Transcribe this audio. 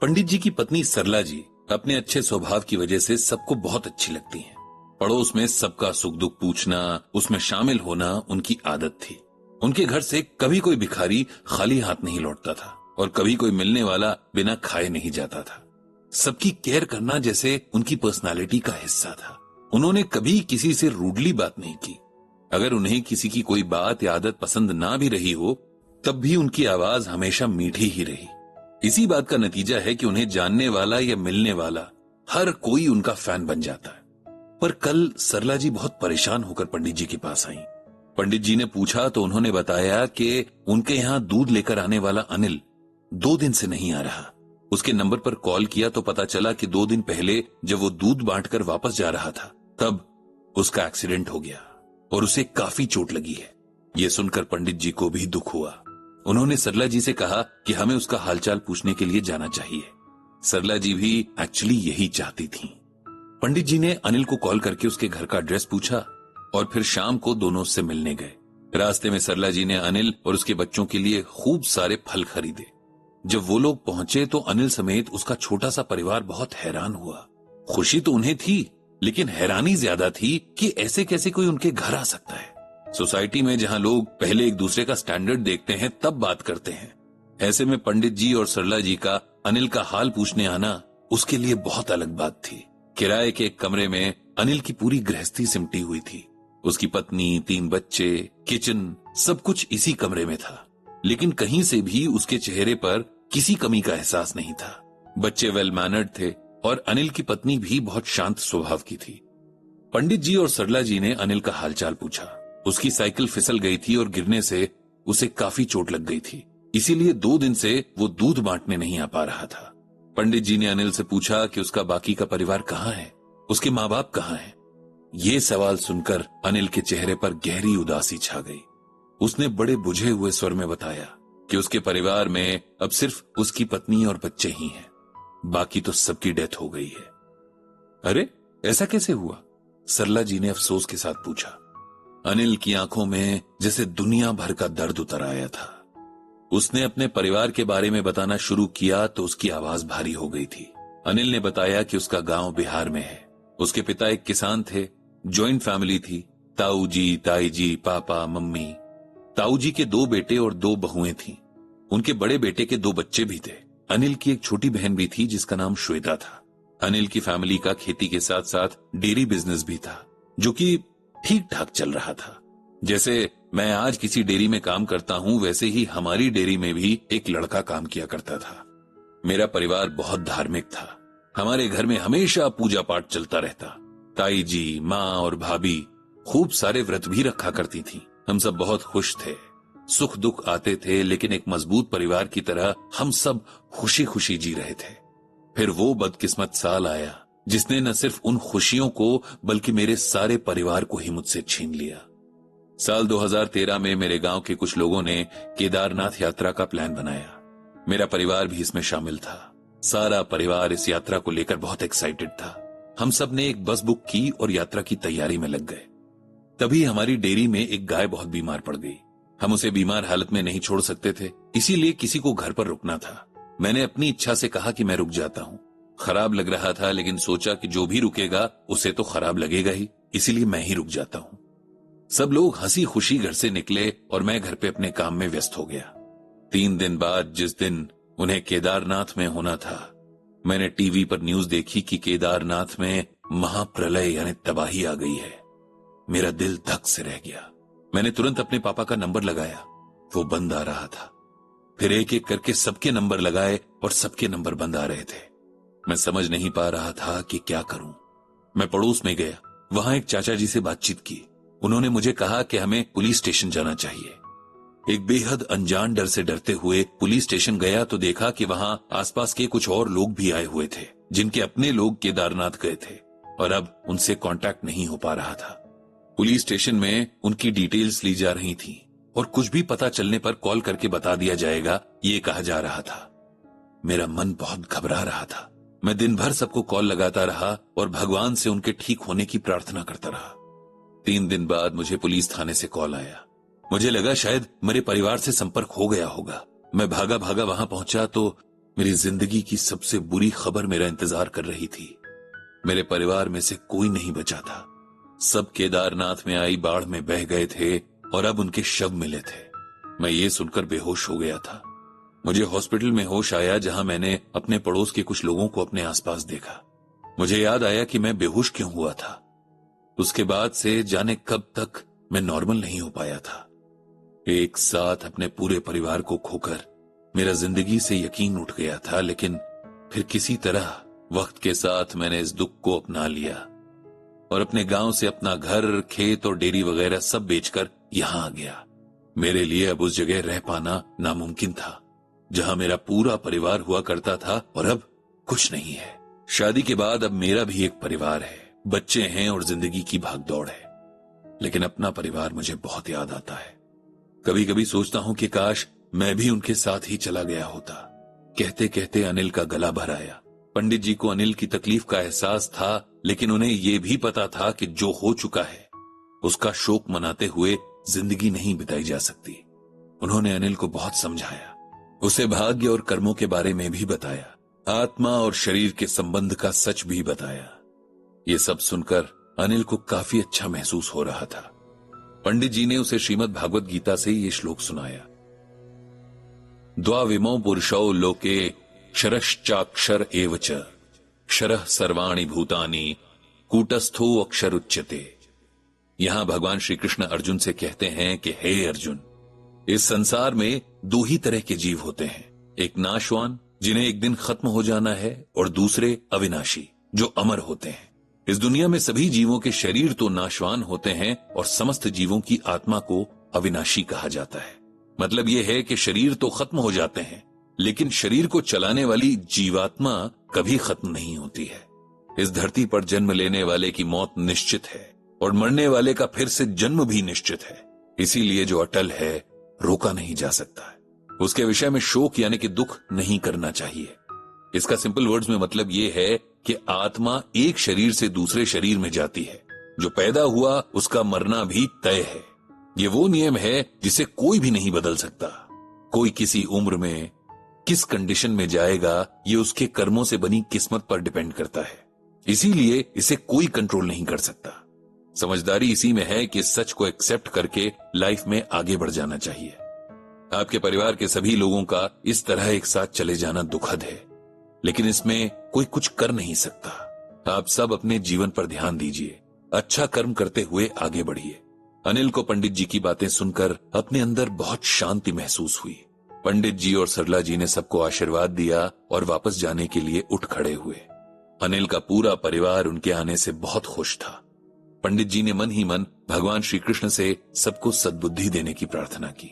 पंडित जी की पत्नी सरला जी अपने अच्छे स्वभाव की वजह से सबको बहुत अच्छी लगती हैं। पड़ोस में सबका सुख दुख पूछना, उसमें शामिल होना उनकी आदत थी। उनके घर से कभी कोई भिखारी खाली हाथ नहीं लौटता था और कभी कोई मिलने वाला बिना खाए नहीं जाता था। सबकी केयर करना जैसे उनकी पर्सनालिटी का हिस्सा था। उन्होंने कभी किसी से रूडली बात नहीं की। अगर उन्हें किसी की कोई बात या आदत पसंद ना भी रही हो, तब भी उनकी आवाज हमेशा मीठी ही रही। इसी बात का नतीजा है कि उन्हें जानने वाला या मिलने वाला हर कोई उनका फैन बन जाता है। पर कल सरला जी बहुत परेशान होकर पंडित जी के पास आई। पंडित जी ने पूछा तो उन्होंने बताया कि उनके यहाँ दूध लेकर आने वाला अनिल 2 दिन से नहीं आ रहा। उसके नंबर पर कॉल किया तो पता चला कि 2 दिन पहले जब वो दूध बांटकर वापस जा रहा था, तब उसका एक्सीडेंट हो गया और उसे काफी चोट लगी है। ये सुनकर पंडित जी को भी दुख हुआ। उन्होंने सरला जी से कहा कि हमें उसका हालचाल पूछने के लिए जाना चाहिए। सरला जी भी एक्चुअली यही चाहती थी। पंडित जी ने अनिल को कॉल करके उसके घर का एड्रेस पूछा और फिर शाम को दोनों उससे मिलने गए। रास्ते में सरला जी ने अनिल और उसके बच्चों के लिए खूब सारे फल खरीदे। जब वो लोग पहुंचे तो अनिल समेत उसका छोटा सा परिवार बहुत हैरान हुआ। खुशी तो उन्हें थी, लेकिन हैरानी ज्यादा थी कि ऐसे कैसे कोई उनके घर आ सकता है। सोसाइटी में जहां लोग पहले एक दूसरे का स्टैंडर्ड देखते हैं तब बात करते हैं, ऐसे में पंडित जी और सरला जी का अनिल का हाल पूछने आना उसके लिए बहुत अलग बात थी। किराए के एक कमरे में अनिल की पूरी गृहस्थी सिमटी हुई थी। उसकी पत्नी, 3 बच्चे, किचन, सब कुछ इसी कमरे में था। लेकिन कहीं से भी उसके चेहरे पर किसी कमी का एहसास नहीं था। बच्चे वेल मैनर्ड थे और अनिल की पत्नी भी बहुत शांत स्वभाव की थी। पंडित जी और सरला जी ने अनिल का हालचाल पूछा। उसकी साइकिल फिसल गई थी और गिरने से उसे काफी चोट लग गई थी, इसीलिए 2 दिन से वो दूध बांटने नहीं आ पा रहा था। पंडित जी ने अनिल से पूछा कि उसका बाकी का परिवार कहाँ है, उसके माँ बाप कहाँ हैं। ये सवाल सुनकर अनिल के चेहरे पर गहरी उदासी छा गई। उसने बड़े बुझे हुए स्वर में बताया कि उसके परिवार में अब सिर्फ उसकी पत्नी और बच्चे ही हैं, बाकी तो सबकी डेथ हो गई है। अरे, ऐसा कैसे हुआ? सरला जी ने अफसोस के साथ पूछा। अनिल की आंखों में जैसे दुनिया भर का दर्द उतर आया था। उसने अपने परिवार के बारे में बताना शुरू किया तो उसकी आवाज भारी हो गई थी। अनिल ने बताया कि उसका गांव बिहार में है। उसके पिता एक किसान थे। जॉइंट फैमिली थी। ताऊ जी, ताई जी, पापा, मम्मी। ताऊ जी के 2 बेटे और 2 बहुएं थीं। उनके बड़े बेटे के 2 बच्चे भी थे। अनिल की एक छोटी बहन भी थी जिसका नाम श्वेता था। अनिल की फैमिली का खेती के साथ साथ डेयरी बिजनेस भी था, जो कि ठीक ठाक चल रहा था। जैसे मैं आज किसी डेयरी में काम करता हूं, वैसे ही हमारी डेयरी में भी एक लड़का काम किया करता था। मेरा परिवार बहुत धार्मिक था। हमारे घर में हमेशा पूजा पाठ चलता रहता। ताई जी, माँ और भाभी खूब सारे व्रत भी रखा करती थी। हम सब बहुत खुश थे। सुख दुख आते थे, लेकिन एक मजबूत परिवार की तरह हम सब खुशी खुशी जी रहे थे। फिर वो बदकिस्मत साल आया जिसने न सिर्फ उन खुशियों को बल्कि मेरे सारे परिवार को ही मुझसे छीन लिया। साल 2013 में मेरे गांव के कुछ लोगों ने केदारनाथ यात्रा का प्लान बनाया। मेरा परिवार भी इसमें शामिल था। सारा परिवार इस यात्रा को लेकर बहुत एक्साइटेड था। हम सब ने एक बस बुक की और यात्रा की तैयारी में लग गए। तभी हमारी डेयरी में एक गाय बहुत बीमार पड़ गई। हम उसे बीमार हालत में नहीं छोड़ सकते थे, इसीलिए किसी को घर पर रुकना था। मैंने अपनी इच्छा से कहा कि मैं रुक जाता हूँ। खराब लग रहा था, लेकिन सोचा कि जो भी रुकेगा उसे तो खराब लगेगा ही, इसीलिए मैं ही रुक जाता हूँ। सब लोग हंसी खुशी घर से निकले और मैं घर पे अपने काम में व्यस्त हो गया। 3 दिन बाद, जिस दिन उन्हें केदारनाथ में होना था, मैंने टीवी पर न्यूज देखी कि केदारनाथ में महाप्रलय यानी तबाही आ गई है। मेरा दिल धक से रह गया। मैंने तुरंत अपने पापा का नंबर लगाया, वो बंद आ रहा था। फिर एक एक करके सबके नंबर लगाए और सबके नंबर बंद आ रहे थे। मैं समझ नहीं पा रहा था कि क्या करूं। मैं पड़ोस में गया, वहां एक चाचा जी से बातचीत की। उन्होंने मुझे कहा कि हमें पुलिस स्टेशन जाना चाहिए। एक बेहद अनजान डर से डरते हुए पुलिस स्टेशन गया तो देखा कि वहां आसपास के कुछ और लोग भी आए हुए थे, जिनके अपने लोग केदारनाथ गए थे और अब उनसे कांटेक्ट नहीं हो पा रहा था। पुलिस स्टेशन में उनकी डिटेल्स ली जा रही थी और कुछ भी पता चलने पर कॉल करके बता दिया जाएगा, ये कहा जा रहा था। मेरा मन बहुत घबरा रहा था। मैं दिन भर सबको कॉल लगाता रहा और भगवान से उनके ठीक होने की प्रार्थना करता रहा। 3 दिन बाद मुझे पुलिस थाने से कॉल आया। मुझे लगा शायद मेरे परिवार से संपर्क हो गया होगा। मैं भागा भागा वहां पहुंचा तो मेरी जिंदगी की सबसे बुरी खबर मेरा इंतजार कर रही थी। मेरे परिवार में से कोई नहीं बचा था। सब केदारनाथ में आई बाढ़ में बह गए थे और अब उनके शव मिले थे। मैं ये सुनकर बेहोश हो गया था। मुझे हॉस्पिटल में होश आया, जहां मैंने अपने पड़ोस के कुछ लोगों को अपने आसपास देखा। मुझे याद आया कि मैं बेहोश क्यों हुआ था। उसके बाद से जाने कब तक मैं नॉर्मल नहीं हो पाया था। एक साथ अपने पूरे परिवार को खोकर मेरा जिंदगी से यकीन उठ गया था, लेकिन फिर किसी तरह वक्त के साथ मैंने इस दुख को अपना लिया और अपने गांव से अपना घर, खेत और डेयरी वगैरह सब बेचकर यहां आ गया। मेरे लिए अब उस जगह रह पाना नामुमकिन था जहां मेरा पूरा परिवार हुआ करता था, और अब कुछ नहीं है। शादी के बाद अब मेरा भी एक परिवार है, बच्चे हैं और जिंदगी की भागदौड़ है, लेकिन अपना परिवार मुझे बहुत याद आता है। कभी कभी सोचता हूं कि काश मैं भी उनके साथ ही चला गया होता। कहते कहते अनिल का गला भर आया। पंडित जी को अनिल की तकलीफ का एहसास था, लेकिन उन्हें यह भी पता था कि जो हो चुका है उसका शोक मनाते हुए जिंदगी नहीं बिताई जा सकती। उन्होंने अनिल को बहुत समझाया, उसे भाग्य और कर्मों के बारे में भी बताया, आत्मा और शरीर के संबंध का सच भी बताया। ये सब सुनकर अनिल को काफी अच्छा महसूस हो रहा था। पंडित जी ने उसे श्रीमद् भागवत गीता से ये श्लोक सुनाया। द्वाविमौ पुरुषौ लोके क्षरश्चाक्षर एव च क्षरः सर्वाणि भूतानि कूटस्थो अक्षर उच्यते। यहां भगवान श्री कृष्ण अर्जुन से कहते हैं कि हे अर्जुन, इस संसार में दो ही तरह के जीव होते हैं, एक नाशवान जिन्हें एक दिन खत्म हो जाना है, और दूसरे अविनाशी जो अमर होते हैं। इस दुनिया में सभी जीवों के शरीर तो नाशवान होते हैं और समस्त जीवों की आत्मा को अविनाशी कहा जाता है। मतलब यह है कि शरीर तो खत्म हो जाते हैं, लेकिन शरीर को चलाने वाली जीवात्मा कभी खत्म नहीं होती है। इस धरती पर जन्म लेने वाले की मौत निश्चित है और मरने वाले का फिर से जन्म भी निश्चित है। इसीलिए जो अटल है रोका नहीं जा सकता है। उसके विषय में शोक यानी कि दुख नहीं करना चाहिए। इसका सिंपल वर्ड्स में मतलब यह है कि आत्मा एक शरीर से दूसरे शरीर में जाती है। जो पैदा हुआ उसका मरना भी तय है। ये वो नियम है जिसे कोई भी नहीं बदल सकता। कोई किसी उम्र में किस कंडीशन में जाएगा ये उसके कर्मों से बनी किस्मत पर डिपेंड करता है। इसीलिए इसे कोई कंट्रोल नहीं कर सकता। समझदारी इसी में है कि सच को एक्सेप्ट करके लाइफ में आगे बढ़ जाना चाहिए। आपके परिवार के सभी लोगों का इस तरह एक साथ चले जाना दुखद है, लेकिन इसमें कोई कुछ कर नहीं सकता। आप सब अपने जीवन पर ध्यान दीजिए, अच्छा कर्म करते हुए आगे बढ़िए। अनिल को पंडित जी की बातें सुनकर अपने अंदर बहुत शांति महसूस हुई। पंडित जी और सरला जी ने सबको आशीर्वाद दिया और वापस जाने के लिए उठ खड़े हुए। अनिल का पूरा परिवार उनके आने से बहुत खुश था। पंडित जी ने मन ही मन भगवान श्री कृष्ण से सबको सद्बुद्धि देने की प्रार्थना की।